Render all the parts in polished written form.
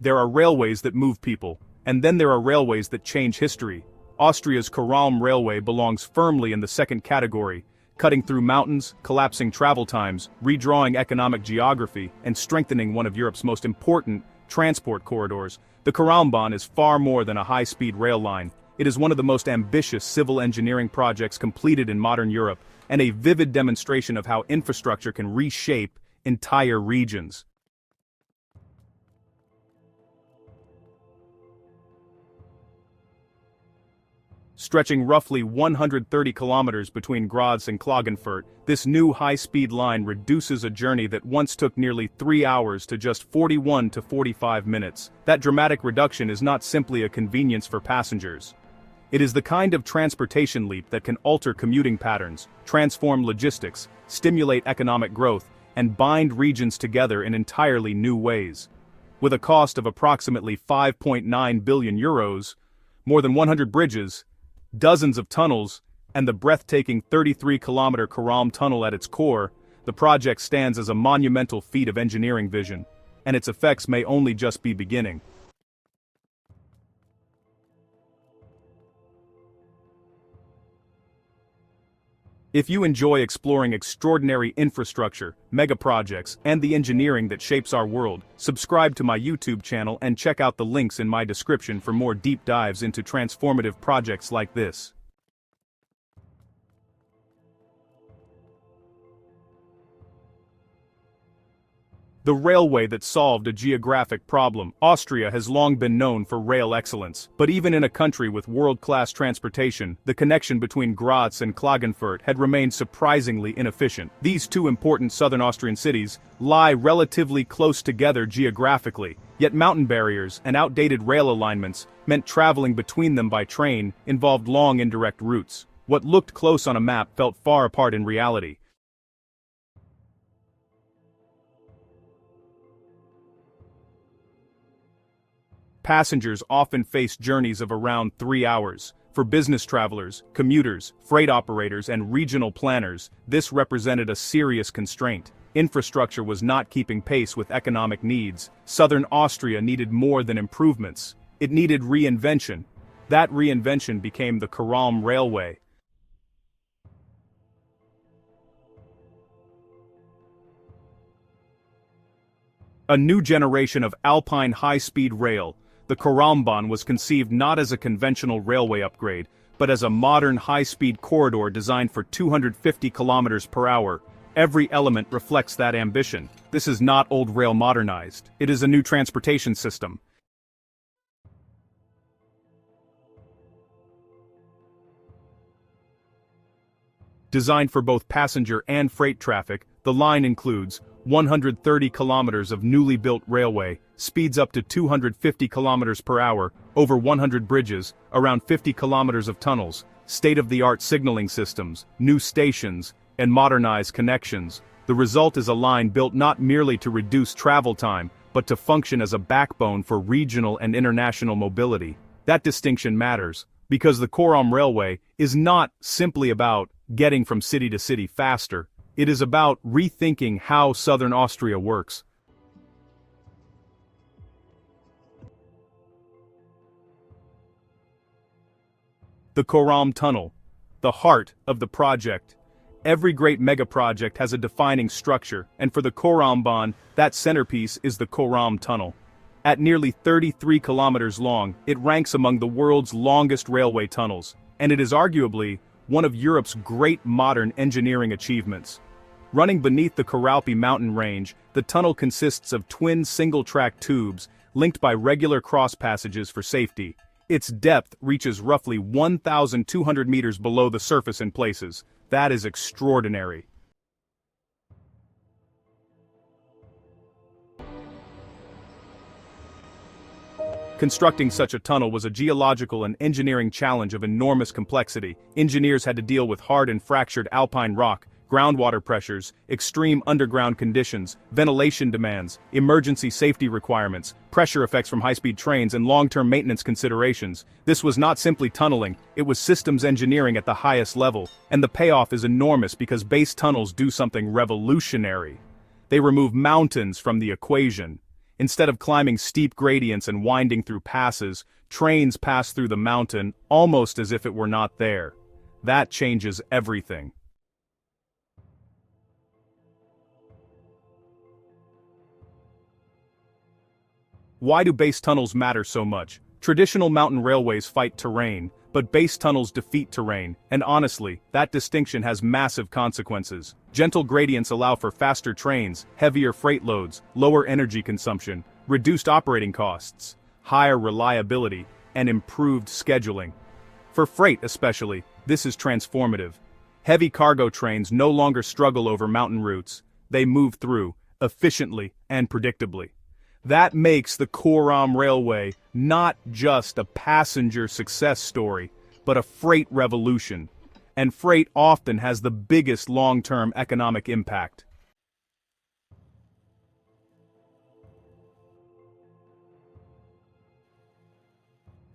There are railways that move people, and then there are railways that change history. Austria's Koralm railway belongs firmly in the second category, cutting through mountains, collapsing travel times, redrawing economic geography, and strengthening one of Europe's most important transport corridors. The Koralmbahn is far more than a high-speed rail line. It is one of the most ambitious civil engineering projects completed in modern Europe, and a vivid demonstration of how infrastructure can reshape entire regions. Stretching roughly 130 kilometers between Graz and Klagenfurt, this new high-speed line reduces a journey that once took nearly 3 hours to just 41 to 45 minutes. That dramatic reduction is not simply a convenience for passengers. It is the kind of transportation leap that can alter commuting patterns, transform logistics, stimulate economic growth, and bind regions together in entirely new ways. With a cost of approximately 5.9 billion euros, more than 100 bridges, dozens of tunnels, and the breathtaking 33-kilometer Koralm tunnel at its core, the project stands as a monumental feat of engineering vision, and its effects may only just be beginning. If you enjoy exploring extraordinary infrastructure, megaprojects, and the engineering that shapes our world, subscribe to my YouTube channel and check out the links in my description for more deep dives into transformative projects like this. The railway that solved a geographic problem. Austria has long been known for rail excellence, but even in a country with world-class transportation, the connection between Graz and Klagenfurt had remained surprisingly inefficient. These two important southern Austrian cities lie relatively close together geographically, yet mountain barriers and outdated rail alignments meant traveling between them by train involved long indirect routes. What looked close on a map felt far apart in reality. Passengers often face journeys of around 3 hours. For business travelers, commuters, freight operators, and regional planners, this represented a serious constraint. Infrastructure was not keeping pace with economic needs. Southern Austria needed more than improvements. It needed reinvention. That reinvention became the Koralm Railway. A new generation of Alpine high-speed rail, the Koralmbahn was conceived not as a conventional railway upgrade, but as a modern high-speed corridor designed for 250 kilometers per hour. Every element reflects that ambition. This is not old rail modernized. It is a new transportation system. Designed for both passenger and freight traffic, the line includes 130 kilometers of newly built railway, speeds up to 250 kilometers per hour, over 100 bridges, around 50 kilometers of tunnels, state-of-the-art signaling systems, new stations, and modernized connections. The result is a line built not merely to reduce travel time, but to function as a backbone for regional and international mobility. That distinction matters, because the Koralm Railway is not simply about getting from city to city faster. It is about rethinking how southern Austria works. The Koralm Tunnel, the heart of the project. Every great megaproject has a defining structure, and for the Koralmbahn, that centerpiece is the Koralm Tunnel. At nearly 33 kilometers long, it ranks among the world's longest railway tunnels, and it is arguably one of Europe's great modern engineering achievements. Running beneath the Koralpi mountain range, the tunnel consists of twin single-track tubes linked by regular cross passages for safety. Its depth reaches roughly 1,200 meters below the surface in places. That is extraordinary. Constructing such a tunnel was a geological and engineering challenge of enormous complexity. Engineers had to deal with hard and fractured alpine rock, groundwater pressures, extreme underground conditions, ventilation demands, emergency safety requirements, pressure effects from high-speed trains, and long-term maintenance considerations. This was not simply tunneling, it was systems engineering at the highest level, and the payoff is enormous because base tunnels do something revolutionary. They remove mountains from the equation. Instead of climbing steep gradients and winding through passes, trains pass through the mountain almost as if it were not there. That changes everything. Why do base tunnels matter so much? Traditional mountain railways fight terrain, but base tunnels defeat terrain, and honestly, that distinction has massive consequences. Gentle gradients allow for faster trains, heavier freight loads, lower energy consumption, reduced operating costs, higher reliability, and improved scheduling. For freight especially, this is transformative. Heavy cargo trains no longer struggle over mountain routes, they move through, efficiently and predictably. That makes the Koralm Railway not just a passenger success story, but a freight revolution. And freight often has the biggest long-term economic impact.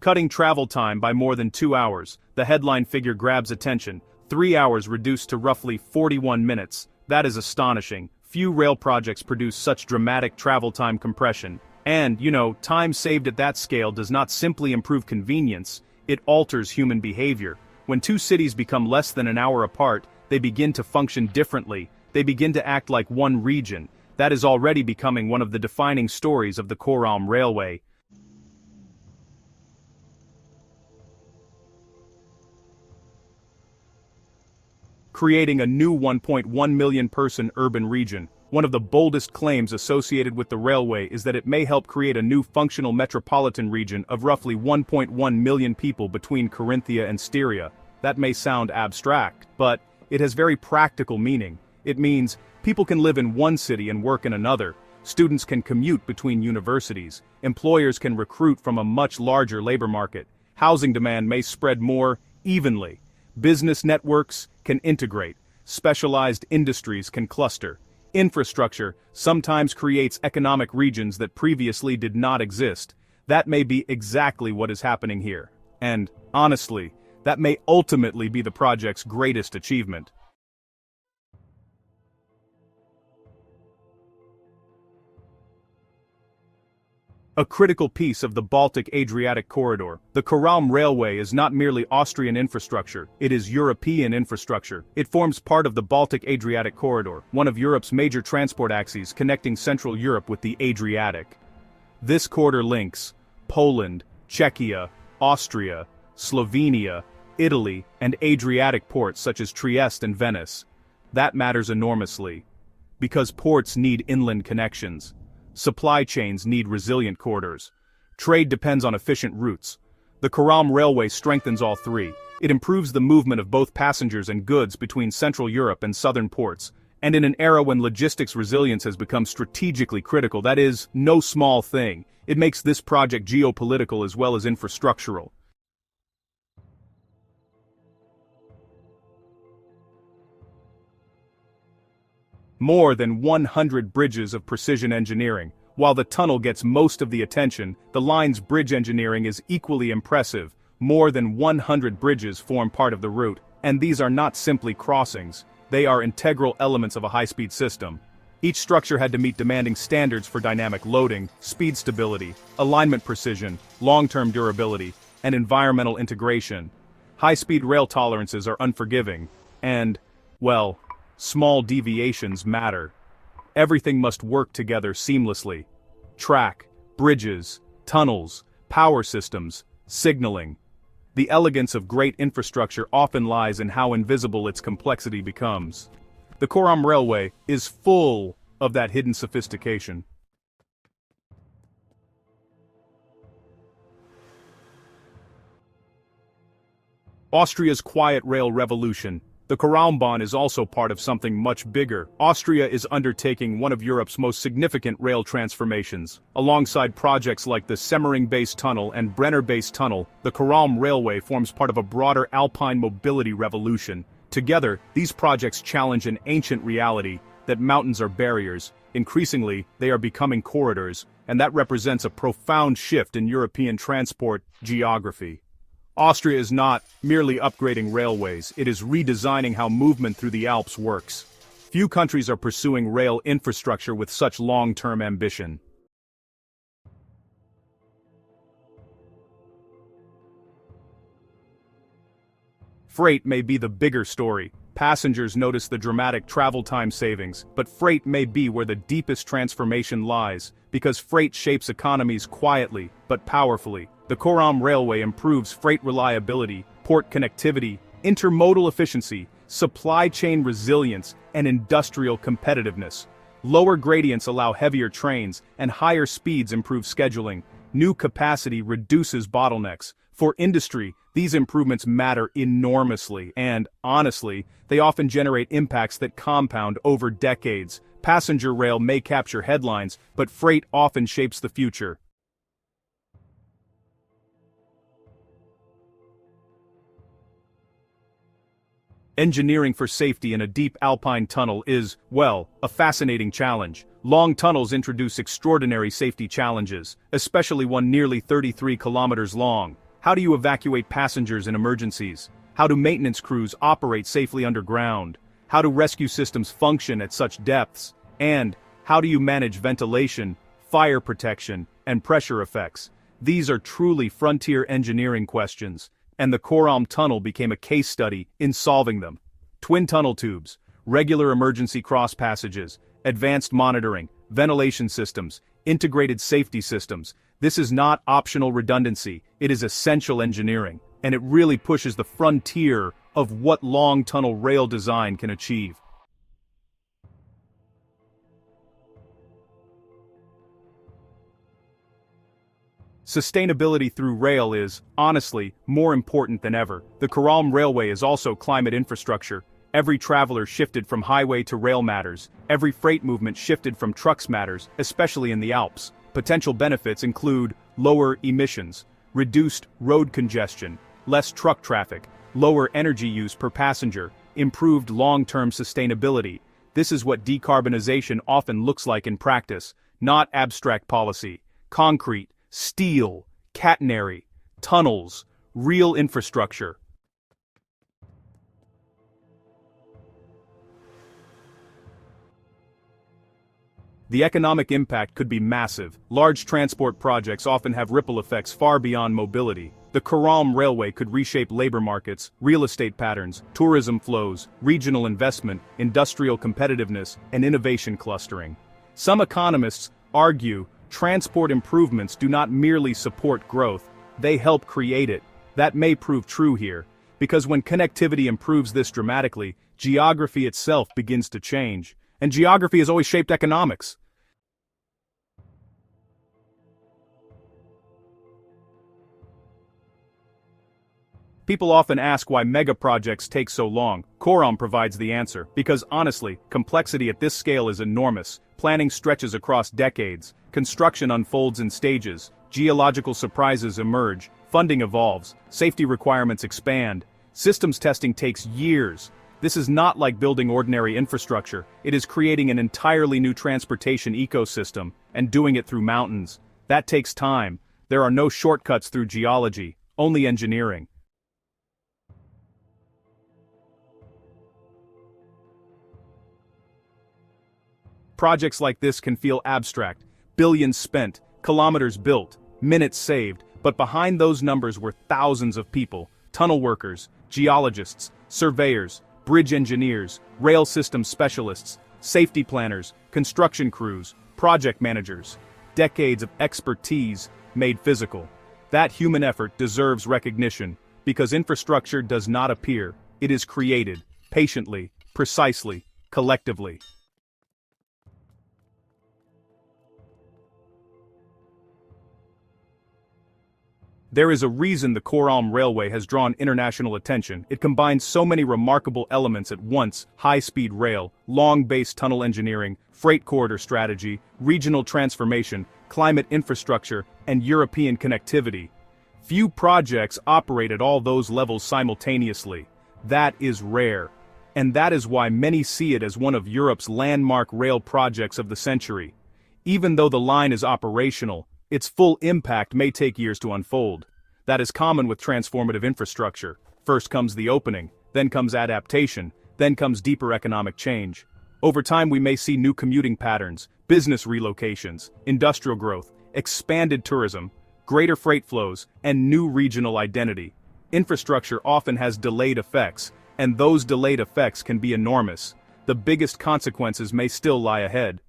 Cutting travel time by more than 2 hours, the headline figure grabs attention. 3 hours reduced to roughly 41 minutes. That is astonishing. Few rail projects produce such dramatic travel time compression. And, time saved at that scale does not simply improve convenience, it alters human behavior. When two cities become less than an hour apart, they begin to function differently, they begin to act like one region. That is already becoming one of the defining stories of the Koralm Railway. Creating a new 1.1 million person urban region. One of the boldest claims associated with the railway is that it may help create a new functional metropolitan region of roughly 1.1 million people between Carinthia and Styria. That may sound abstract, but it has very practical meaning. It means people can live in one city and work in another. Students can commute between universities. Employers can recruit from a much larger labor market. Housing demand may spread more evenly. Business networks can integrate. Specialized industries can cluster. Infrastructure sometimes creates economic regions that previously did not exist. That may be exactly what is happening here. And, honestly, that may ultimately be the project's greatest achievement. A critical piece of the Baltic-Adriatic corridor, the Koralm Railway is not merely Austrian infrastructure, it is European infrastructure. It forms part of the Baltic-Adriatic corridor, one of Europe's major transport axes connecting Central Europe with the Adriatic. This corridor links Poland, Czechia, Austria, Slovenia, Italy, and Adriatic ports such as Trieste and Venice. That matters enormously, because ports need inland connections. Supply chains need resilient corridors. Trade depends on efficient routes. The Koralm Railway strengthens all three. It improves the movement of both passengers and goods between Central Europe and southern ports. And in an era when logistics resilience has become strategically critical, that is no small thing. It makes this project geopolitical as well as infrastructural. More than 100 bridges of precision engineering. While the tunnel gets most of the attention, the line's bridge engineering is equally impressive. More than 100 bridges form part of the route, and these are not simply crossings, they are integral elements of a high-speed system. Each structure had to meet demanding standards for dynamic loading, speed stability, alignment precision, long-term durability, and environmental integration. High-speed rail tolerances are unforgiving, and, well, small deviations matter. Everything must work together seamlessly. Track, bridges, tunnels, power systems, signaling. The elegance of great infrastructure often lies in how invisible its complexity becomes. The Koralm Railway is full of that hidden sophistication. Austria's quiet rail revolution. The Koralmbahn is also part of something much bigger. Austria is undertaking one of Europe's most significant rail transformations. Alongside projects like the Semmering-based tunnel and Brenner-based tunnel, the Koralm Railway forms part of a broader Alpine mobility revolution. Together, these projects challenge an ancient reality that mountains are barriers. Increasingly, they are becoming corridors, and that represents a profound shift in European transport geography. Austria is not merely upgrading railways, it is redesigning how movement through the Alps works. Few countries are pursuing rail infrastructure with such long-term ambition. Freight may be the bigger story. Passengers notice the dramatic travel time savings, but freight may be where the deepest transformation lies, because freight shapes economies quietly, but powerfully. The Koralm Railway improves freight reliability, port connectivity, intermodal efficiency, supply chain resilience, and industrial competitiveness. Lower gradients allow heavier trains, and higher speeds improve scheduling. New capacity reduces bottlenecks. For industry, these improvements matter enormously, and, honestly, they often generate impacts that compound over decades. Passenger rail may capture headlines, but freight often shapes the future. Engineering for safety in a deep Alpine tunnel is, well, a fascinating challenge. Long tunnels introduce extraordinary safety challenges, especially one nearly 33 kilometers long. How do you evacuate passengers in emergencies? How do maintenance crews operate safely underground? How do rescue systems function at such depths? And how do you manage ventilation, fire protection, and pressure effects? These are truly frontier engineering questions, and the Koralm tunnel became a case study in solving them. Twin tunnel tubes, regular emergency cross passages, advanced monitoring, ventilation systems, integrated safety systems. This is not optional redundancy, it is essential engineering, and it really pushes the frontier of what long tunnel rail design can achieve. Sustainability through rail is, honestly, more important than ever. The Koralm Railway is also climate infrastructure. Every traveler shifted from highway to rail matters. Every freight movement shifted from trucks matters, especially in the Alps. Potential benefits include lower emissions, reduced road congestion, less truck traffic, lower energy use per passenger, improved long-term sustainability. This is what decarbonization often looks like in practice, not abstract policy. Concrete, steel, catenary, tunnels, real infrastructure. The economic impact could be massive. Large transport projects often have ripple effects far beyond mobility. The Koralm Railway could reshape labor markets, real estate patterns, tourism flows, regional investment, industrial competitiveness, and innovation clustering. Some economists argue transport improvements do not merely support growth, they help create it. That may prove true here, because when connectivity improves this dramatically, geography itself begins to change. And geography has always shaped economics. People often ask why megaprojects take so long. Koralm provides the answer, because honestly, complexity at this scale is enormous. Planning stretches across decades, construction unfolds in stages, geological surprises emerge, funding evolves, safety requirements expand, systems testing takes years. This is not like building ordinary infrastructure, it is creating an entirely new transportation ecosystem, and doing it through mountains. That takes time. There are no shortcuts through geology, only engineering. Projects like this can feel abstract. Billions spent, kilometers built, minutes saved, but behind those numbers were thousands of people, tunnel workers, geologists, surveyors, bridge engineers, rail system specialists, safety planners, construction crews, project managers. Decades of expertise made physical. That human effort deserves recognition, because infrastructure does not appear, it is created, patiently, precisely, collectively. There is a reason the Koralm Railway has drawn international attention. It combines so many remarkable elements at once: high-speed rail, long-base tunnel engineering, freight corridor strategy, regional transformation, climate infrastructure, and European connectivity. Few projects operate at all those levels simultaneously. That is rare. And that is why many see it as one of Europe's landmark rail projects of the century. Even though the line is operational, its full impact may take years to unfold. That is common with transformative infrastructure. First comes the opening, then comes adaptation, then comes deeper economic change. Over time we may see new commuting patterns, business relocations, industrial growth, expanded tourism, greater freight flows, and new regional identity. infrastructure often has delayed effects, and those delayed effects can be enormous. The biggest consequences may still lie ahead.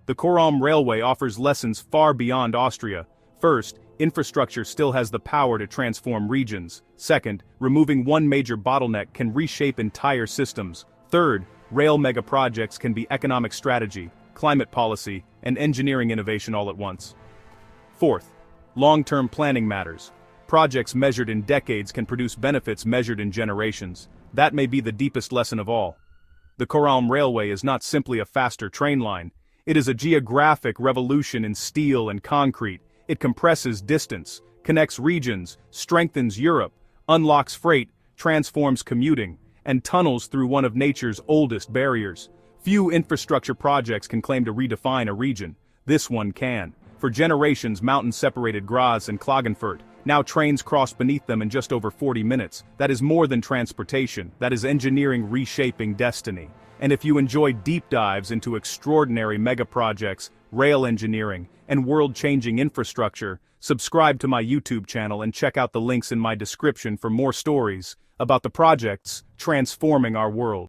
The Koralm Railway offers lessons far beyond Austria. First, infrastructure still has the power to transform regions. Second, removing one major bottleneck can reshape entire systems. Third, rail megaprojects can be economic strategy, climate policy, and engineering innovation all at once. Fourth, long-term planning matters. Projects measured in decades can produce benefits measured in generations. That may be the deepest lesson of all. The Koralm Railway is not simply a faster train line. It is a geographic revolution in steel and concrete. It compresses distance, connects regions, strengthens Europe, unlocks freight, transforms commuting, and tunnels through one of nature's oldest barriers. Few infrastructure projects can claim to redefine a region. This one can. For generations, mountains separated Graz and Klagenfurt. Now trains cross beneath them in just over 40 minutes. That is more than transportation. That is engineering reshaping destiny. And if you enjoy deep dives into extraordinary megaprojects, rail engineering, and world-changing infrastructure, subscribe to my YouTube channel and check out the links in my description for more stories about the projects transforming our world.